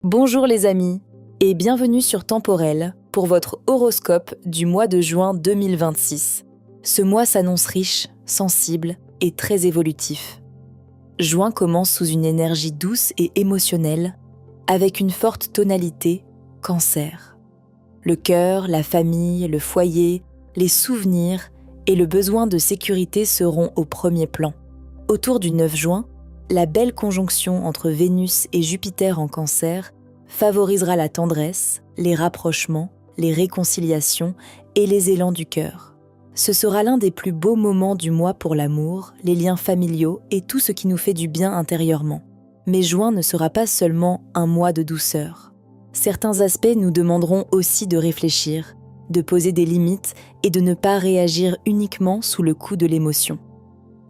Bonjour les amis et bienvenue sur Temporel pour votre horoscope du mois de juin 2026. Ce mois s'annonce riche, sensible et très évolutif. Juin commence sous une énergie douce et émotionnelle avec une forte tonalité Cancer. Le cœur, la famille, le foyer, les souvenirs et le besoin de sécurité seront au premier plan. Autour du 9 juin, la belle conjonction entre Vénus et Jupiter en Cancer favorisera la tendresse, les rapprochements, les réconciliations et les élans du cœur. Ce sera l'un des plus beaux moments du mois pour l'amour, les liens familiaux et tout ce qui nous fait du bien intérieurement. Mais juin ne sera pas seulement un mois de douceur. Certains aspects nous demanderont aussi de réfléchir, de poser des limites et de ne pas réagir uniquement sous le coup de l'émotion.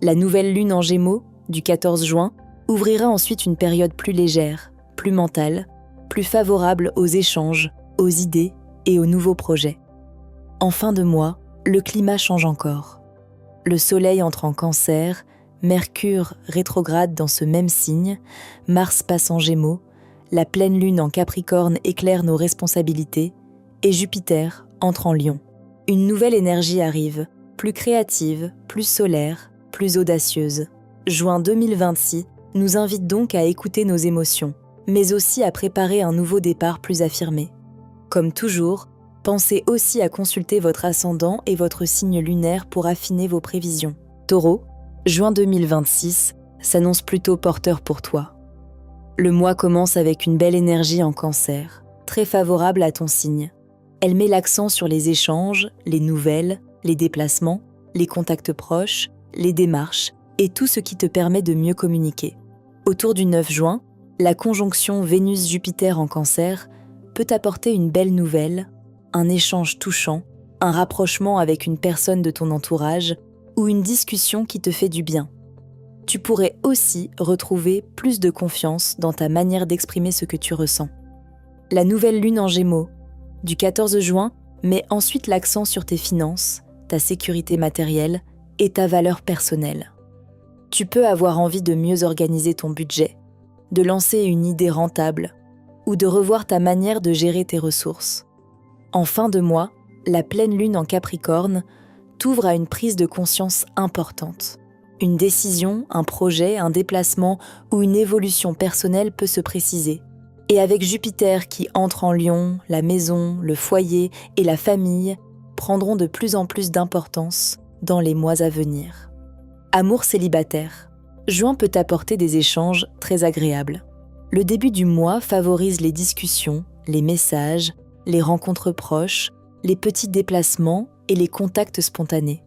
La nouvelle lune en Gémeaux, du 14 juin, ouvrira ensuite une période plus légère, plus mentale, plus favorable aux échanges, aux idées et aux nouveaux projets. En fin de mois, le climat change encore. Le Soleil entre en Cancer, Mercure rétrograde dans ce même signe, Mars passe en Gémeaux, la pleine lune en Capricorne éclaire nos responsabilités et Jupiter entre en Lion. Une nouvelle énergie arrive, plus créative, plus solaire, plus audacieuse. Juin 2026 nous invite donc à écouter nos émotions, mais aussi à préparer un nouveau départ plus affirmé. Comme toujours, pensez aussi à consulter votre ascendant et votre signe lunaire pour affiner vos prévisions. Taureau, juin 2026 s'annonce plutôt porteur pour toi. Le mois commence avec une belle énergie en Cancer, très favorable à ton signe. Elle met l'accent sur les échanges, les nouvelles, les déplacements, les contacts proches, les démarches et tout ce qui te permet de mieux communiquer. Autour du 9 juin, la conjonction Vénus-Jupiter en Cancer peut apporter une belle nouvelle, un échange touchant, un rapprochement avec une personne de ton entourage ou une discussion qui te fait du bien. Tu pourrais aussi retrouver plus de confiance dans ta manière d'exprimer ce que tu ressens. La nouvelle lune en Gémeaux, du 14 juin, met ensuite l'accent sur tes finances, ta sécurité matérielle et ta valeur personnelle. Tu peux avoir envie de mieux organiser ton budget, de lancer une idée rentable ou de revoir ta manière de gérer tes ressources. En fin de mois, la pleine lune en Capricorne t'ouvre à une prise de conscience importante. Une décision, un projet, un déplacement ou une évolution personnelle peut se préciser. Et avec Jupiter qui entre en Lion, la maison, le foyer et la famille prendront de plus en plus d'importance dans les mois à venir. Amour célibataire. Juin peut apporter des échanges très agréables. Le début du mois favorise les discussions, les messages, les rencontres proches, les petits déplacements et les contacts spontanés.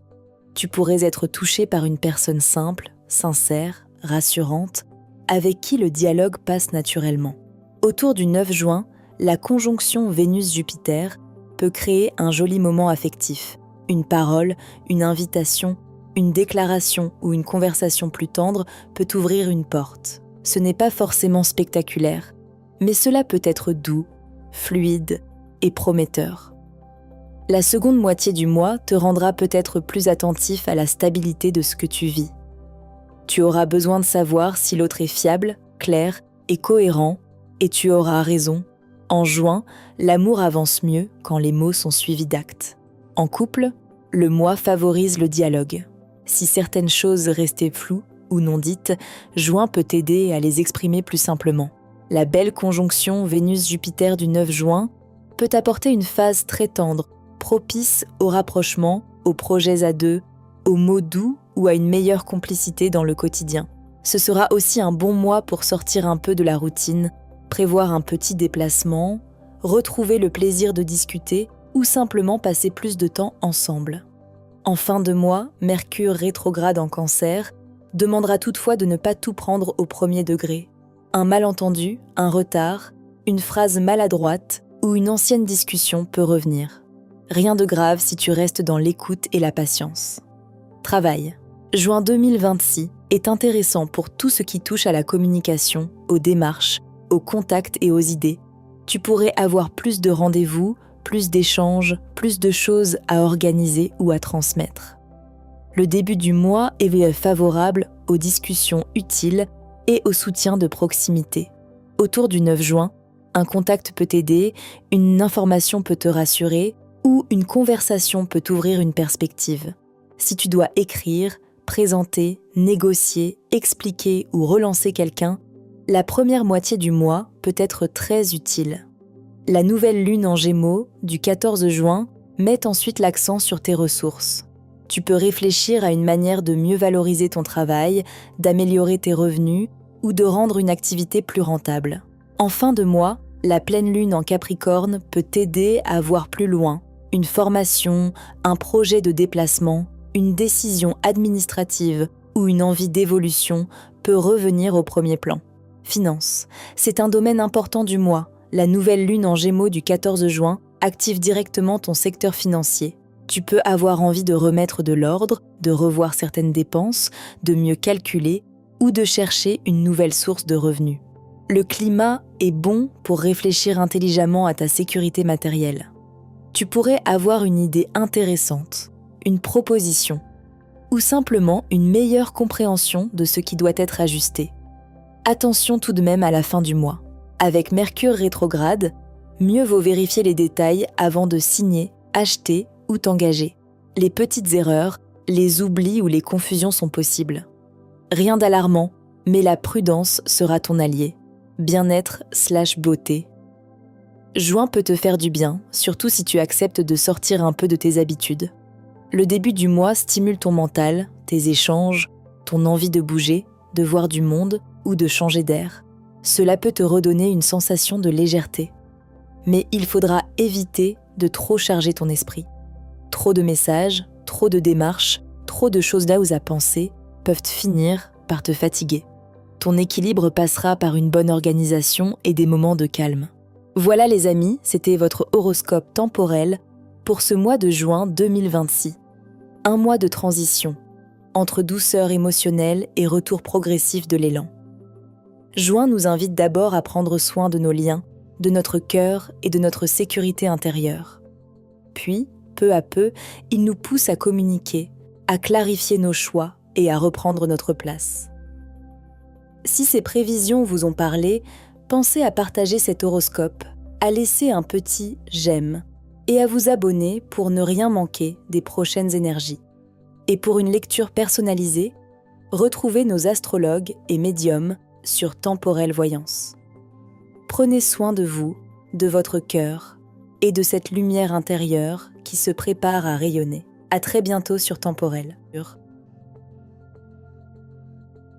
Tu pourrais être touché par une personne simple, sincère, rassurante, avec qui le dialogue passe naturellement. Autour du 9 juin, la conjonction Vénus-Jupiter peut créer un joli moment affectif. Une parole, une invitation, une déclaration ou une conversation plus tendre peut ouvrir une porte. Ce n'est pas forcément spectaculaire, mais cela peut être doux, fluide et prometteur. La seconde moitié du mois te rendra peut-être plus attentif à la stabilité de ce que tu vis. Tu auras besoin de savoir si l'autre est fiable, clair et cohérent, et tu auras raison. En juin, l'amour avance mieux quand les mots sont suivis d'actes. En couple, le mois favorise le dialogue. Si certaines choses restaient floues ou non dites, juin peut t'aider à les exprimer plus simplement. La belle conjonction Vénus-Jupiter du 9 juin peut apporter une phase très tendre, propice au rapprochement, aux projets à deux, aux mots doux ou à une meilleure complicité dans le quotidien. Ce sera aussi un bon mois pour sortir un peu de la routine, prévoir un petit déplacement, retrouver le plaisir de discuter ou simplement passer plus de temps ensemble. En fin de mois, Mercure rétrograde en Cancer demandera toutefois de ne pas tout prendre au premier degré. Un malentendu, un retard, une phrase maladroite ou une ancienne discussion peut revenir. Rien de grave si tu restes dans l'écoute et la patience. Travail. Juin 2026 est intéressant pour tout ce qui touche à la communication, aux démarches, aux contacts et aux idées. Tu pourrais avoir plus de rendez-vous, plus d'échanges, plus de choses à organiser ou à transmettre. Le début du mois est favorable aux discussions utiles et au soutien de proximité. Autour du 9 juin, Un contact peut t'aider, une information peut te rassurer ou une conversation peut t'ouvrir une perspective. Si tu dois écrire, présenter, négocier, expliquer ou relancer quelqu'un, la première moitié du mois peut être très utile. La nouvelle lune en Gémeaux, du 14 juin, met ensuite l'accent sur tes ressources. Tu peux réfléchir à une manière de mieux valoriser ton travail, d'améliorer tes revenus ou de rendre une activité plus rentable. En fin de mois, la pleine lune en Capricorne peut t'aider à voir plus loin. Une formation, un projet de déplacement, une décision administrative ou une envie d'évolution peut revenir au premier plan. Finances, c'est un domaine important du mois. La nouvelle lune en Gémeaux du 14 juin active directement ton secteur financier. Tu peux avoir envie de remettre de l'ordre, de revoir certaines dépenses, de mieux calculer ou de chercher une nouvelle source de revenus. Le climat est bon pour réfléchir intelligemment à ta sécurité matérielle. Tu pourrais avoir une idée intéressante, une proposition, ou simplement une meilleure compréhension de ce qui doit être ajusté. Attention tout de même à la fin du mois. Avec Mercure rétrograde, mieux vaut vérifier les détails avant de signer, acheter ou t'engager. Les petites erreurs, les oublis ou les confusions sont possibles. Rien d'alarmant, mais la prudence sera ton allié. Bien-être/beauté. Juin peut te faire du bien, surtout si tu acceptes de sortir un peu de tes habitudes. Le début du mois stimule ton mental, tes échanges, ton envie de bouger, de voir du monde ou de changer d'air. Cela peut te redonner une sensation de légèreté. Mais il faudra éviter de trop charger ton esprit. Trop de messages, trop de démarches, trop de choses là à penser peuvent finir par te fatiguer. Ton équilibre passera par une bonne organisation et des moments de calme. Voilà les amis, c'était votre horoscope temporel pour ce mois de juin 2026. Un mois de transition, entre douceur émotionnelle et retour progressif de l'élan. Juin nous invite d'abord à prendre soin de nos liens, de notre cœur et de notre sécurité intérieure. Puis, peu à peu, il nous pousse à communiquer, à clarifier nos choix et à reprendre notre place. Si ces prévisions vous ont parlé, pensez à partager cet horoscope, à laisser un petit « j'aime » et à vous abonner pour ne rien manquer des prochaines énergies. Et pour une lecture personnalisée, retrouvez nos astrologues et médiums sur Temporelle Voyance. Prenez soin de vous, de votre cœur et de cette lumière intérieure qui se prépare à rayonner. À très bientôt sur Temporelle.